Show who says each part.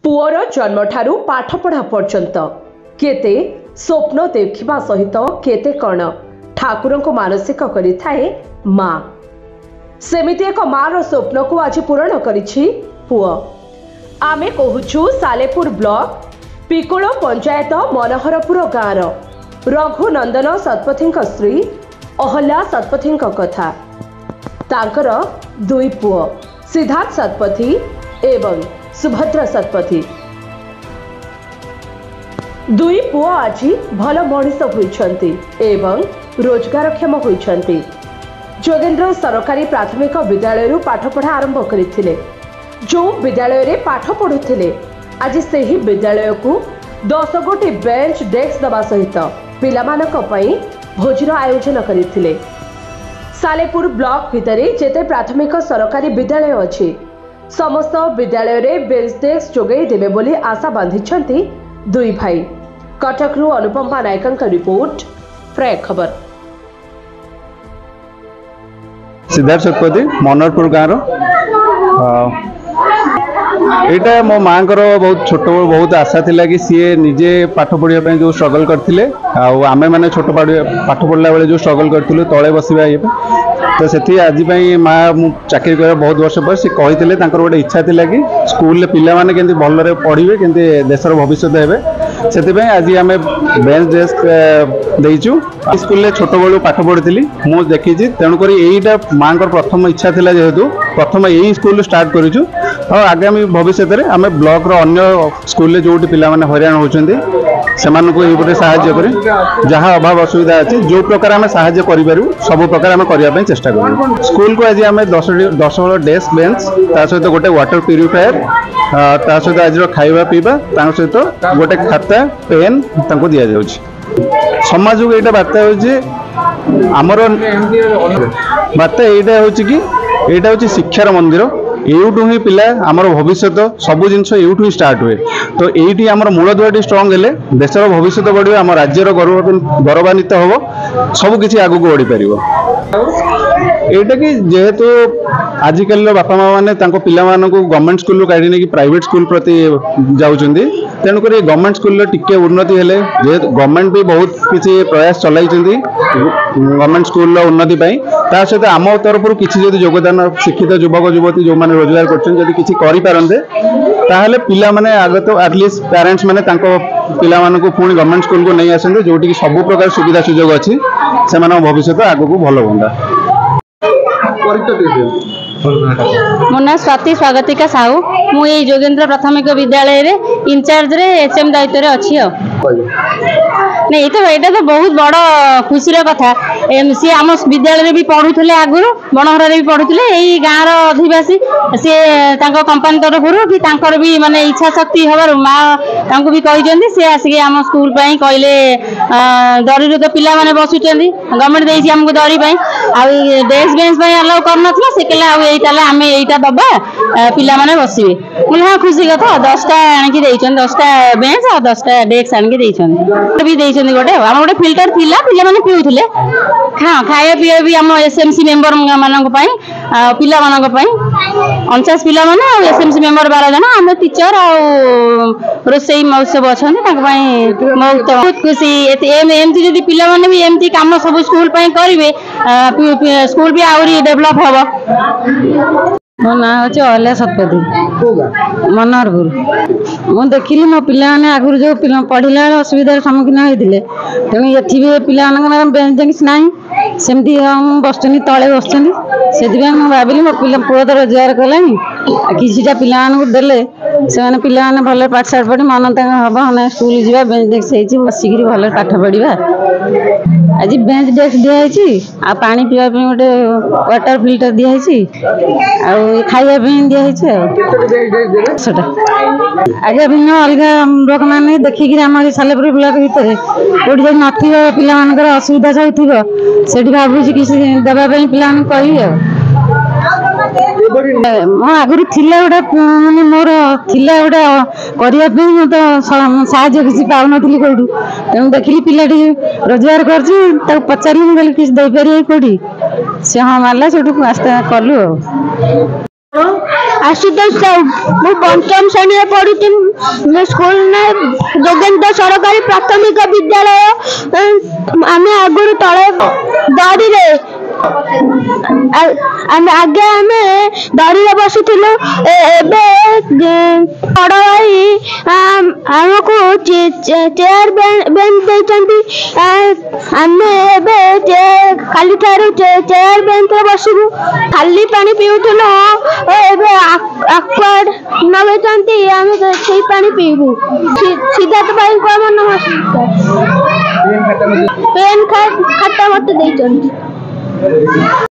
Speaker 1: Poor जन्म ठारू पाठपढ़ा पर्यंत केते स्वप्न देखा सहित केते कण ठाकुर को मानसिक करिथाए माँ सेमिति एक मार स्वप्न को आज पूरण करिछि पुआ। आमे कहूछु सालेपुर ब्लॉक पिकोल पंचायत मनोहरपुर गाँव रघुनंदन शतपथी स्त्री अहल्या शतपथी कथा। तांकर दुई पुआ सिद्धार्थ शतपथी एवं सुभद्रा शतपथी दुई पुआ आज भल मनीष होइछन्ति एवं रोजगारक्षम होइछन्ति। जोगेन्द्र सरकारी प्राथमिक विद्यालय पाठपढ़ा आरंभ करथिले। जो विद्यालय रे पाठ पढ़ुथिले आज सेही विद्यालय को 10 गोटी बेंच डेस्क दबा सहित पिलामानक पई भोजन आयोजन करथिले। सालेपुर ब्लॉक भितरे जेते प्राथमिक सरकारी विद्यालय अछि समस्त विद्यालय रे बेंच डेस्क जोगई देबे बोली आशा बांधिछन्ति दुई भाई। कटकरू अनुपमा नायकंक रिपोर्ट फ्राय खबर।
Speaker 2: सिद्धार्थ शतपथी मनोहरपुर गाँव एटा मो माँ बहुत छोट बहुत आशा थिला कि सी निजे पाठ पढ़ाई जो स्ट्रगल करथिले आमे माने छोट पाठ पढ़ला बेले जो स्ट्रगल करथिलु तळे बसिबा तो से आज माँ मु चाकरी कर बहुत वर्ष पर सी कही गोटे इच्छा थिला कि स्कूल पिला माने केंति भलरे पढ़िबे केंति देशर भविष्य हेबे से आज आम बेंच डेस्क देइचु। स्कूल छोट बेलू पाठ पढ़ी मु देखी तेणुक यहीटा माँ प्रथम इच्छा थिला जेहेतु प्रथम यही स्कूल स्टार्ट करूँ और आगामी भविष्य में आम ब्लॉक अन्य स्कूल जो पिला माने हैरान होचंदी सेमानकु एपटे साहाय्य करी जहाँ अभाव असुविधा अच्छी जो प्रकार आम साहाय्य करूँ सब प्रकार आम करने चेष्टा करूँ। स्कूल को आज आम 10 डेस्क बेंच ता सहित गोटे वाटर प्यूरिफायर ता सहित आज खाଇବା पीवा ता सहित गोटे खाता पेन तांको दिया जाउछि। समाज को एटा बार्ता होछि आमर बार्ता एटा होछि कि एटा होछि शिक्षार मंदिर एउठू ही पिला आमर भविष्य सब जिनस एउठू ही स्टार्ट हुए तो एठी आमर मूलदुआटी स्ट्रंग हेले देशर भविष्य बढ़िया आम राज्यर गौरवान्वित हम सब किसी आगू बढ़ी पार। एटा कि जेहेतु आजिकल बापा माँ मैंने पिला गवर्नमेंट स्कूल काढ़ी नहीं प्राइवेट स्कूल प्रति जाऊँगी तेणुक गवर्नमेंट स्कूल टिके उन्नति हेले जेहेतु गवर्नमेंट भी बहुत किसी प्रयास चलाई गवर्नमेंट स्कूल उन्नति ता सहित आम तरफ किसी जदि योगदान शिक्षित युवक युवती जो मैंने रोजगार कर पिला माने आगे तो एटलिस्ट पेरेंट्स मैंने पिला पुणी गवर्नमेंट स्कूल को नहीं आसते जो सब प्रकार सुविधा सुजोग अच्छी से भविष्य आग को भल हाँ।
Speaker 3: मो ना स्वाति स्वागतिका साहू मुझे जोगेन्द्र प्राथमिक विद्यालय रे इंचार्ज रे एचएम दायित्व रे अच्छी नहीं तो यहाँ तो बहुत बड़ खुशी कथा सी आम विद्यालय रे भी पढ़ुले आगुरी बणहर भी पढ़ुले यही गाँव अधिवासी सी कंपानी तरफ कि भी माने इच्छा शक्ति हबार माँ भी कहते सी आसिक आम स्कूल कहले दरी तो पिला माने बसुँच गवर्नमेंट देती आमको दरी डेस्क बेंच अलाउ करना से कहला आम यहीटा दबा पिला माने बसवे बोले हाँ खुशी कथा 10टा आणिकी 10टा बेंच और 10टा डेस्क आणिकी भी गोटे आम गोटे फिल्टर थिला पिला माने पिउथिले हाँ खाया पीया भी आम एसएमसी मेंबर मानक पिला मानक 49 पिला माने एसएमसी मेंबर 12 जन आम टीचर और रोसई महोत्सव अच्छा बहुत खुशी एमती जदि पिला माने भी एमती काम सब स्कूल करेंगे स्कूल भी आहरी डेभलप हम। मो ना हूँ अहल्या शतपथी मनोहरपुर मु देखिली मो पिला आगुरी जो पढ़ला असुविधार सम्मुखीन होते तेणु ये भी पिला बेंच डेस्क ना सेमती बसुँच तले बसुँच से भाविली मो पिला पुआ तो रोजगार कलानी किसीटा पिला देले से पिला भल पाठ साठ पढ़ी मन हम ना स्कूल जावा बेंच डेस्क बसिक भल पाठ पढ़ा आज बेंच डेस्क दिखाई आ पानी पीवा गोटे वाटर फिल्टर दिखाई खाया दिखाई आगे भिन्न अलग लोक मैंने देखिक सालेपुर ब्लॉक भितर कौटी जब न पिला असुविधा सब थी भावुँ किसी देवाई पिला कह मो आगुरी थिला गोटे माने मोर थिला गोटे करने तो साहाଯ୍य किसी पाऊन कौटू तेणु देखिली पिलाटी रोजगार कर पचारि कहली किसी देपारे कौटी से हाँ मारला से आस्ते कलु।
Speaker 4: आशुतोष साहू मु पंचम श्रेणी पढ़ुची स्कूल में जोगेन्द्र सरकारी प्राथमिक विद्यालय आम आगुरी तले दड़ी आगे आम दड़ी बसुलु बड़ भाई आमको चेयर बेंच देते आम खाली ठार चेयर बेंच बसबू खाली पानी पीउलु आक्वार्ड नगेचंती आम से पानी पीबू सिद्धार्थ भाई को आम नमस्कार पेन खाता मत देचंती।